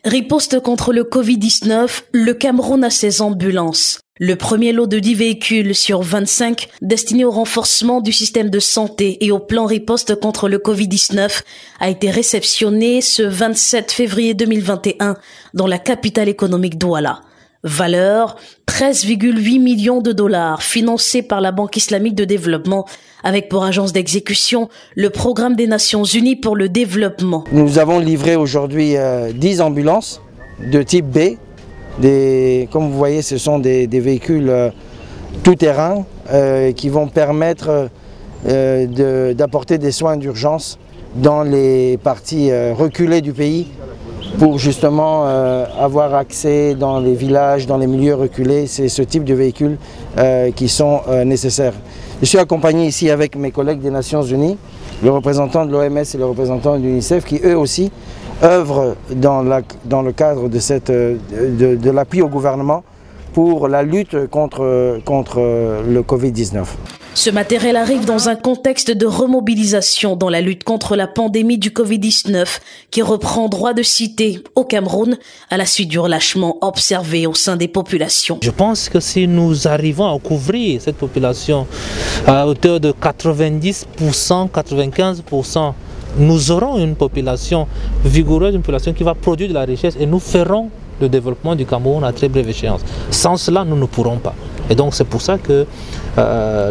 Riposte contre le Covid-19, le Cameroun a ses ambulances. Le premier lot de 10 véhicules sur 25 destinés au renforcement du système de santé et au plan riposte contre le Covid-19 a été réceptionné ce 27 février 2021 dans la capitale économique Douala. Valeur 13,8 millions de dollars financés par la Banque islamique de développement avec pour agence d'exécution le Programme des Nations Unies pour le développement. Nous avons livré aujourd'hui 10 ambulances de type B. Comme vous voyez, ce sont des véhicules tout-terrain qui vont permettre d'apporter des soins d'urgence dans les parties reculées du pays pour justement avoir accès dans les villages, dans les milieux reculés. C'est ce type de véhicules qui sont nécessaires. Je suis accompagné ici avec mes collègues des Nations Unies, le représentant de l'OMS et le représentant de l'UNICEF qui eux aussi œuvrent dans le cadre de l'appui au gouvernement pour la lutte contre le Covid-19. Ce matériel arrive dans un contexte de remobilisation dans la lutte contre la pandémie du Covid-19 qui reprend droit de cité au Cameroun à la suite du relâchement observé au sein des populations. Je pense que si nous arrivons à couvrir cette population à hauteur de 90%, 95%, nous aurons une population vigoureuse, une population qui va produire de la richesse et nous ferons le développement du Cameroun à très brève échéance. Sans cela, nous ne pourrons pas. Et donc c'est pour ça que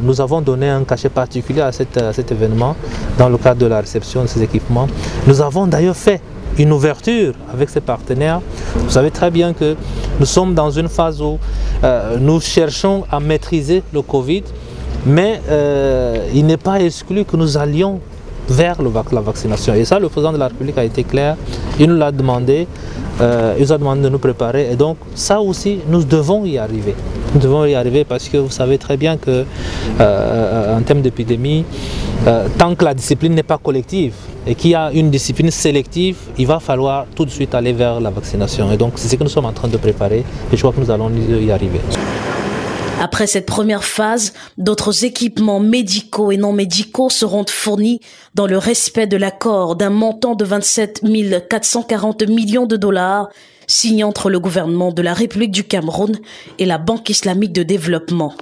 nous avons donné un cachet particulier à cet événement dans le cadre de la réception de ces équipements. Nous avons d'ailleurs fait une ouverture avec ces partenaires. Vous savez très bien que nous sommes dans une phase où nous cherchons à maîtriser le Covid, mais il n'est pas exclu que nous allions vers la vaccination. Et ça, le président de la République a été clair, il nous l'a demandé, il nous a demandé de nous préparer. Et donc ça aussi, nous devons y arriver. Nous devons y arriver parce que vous savez très bien que en termes d'épidémie, tant que la discipline n'est pas collective et qu'il y a une discipline sélective, il va falloir tout de suite aller vers la vaccination. Et donc c'est ce que nous sommes en train de préparer et je crois que nous allons y arriver. Après cette première phase, d'autres équipements médicaux et non médicaux seront fournis dans le respect de l'accord d'un montant de 27 440 millions de dollars signé entre le gouvernement de la République du Cameroun et la Banque islamique de développement.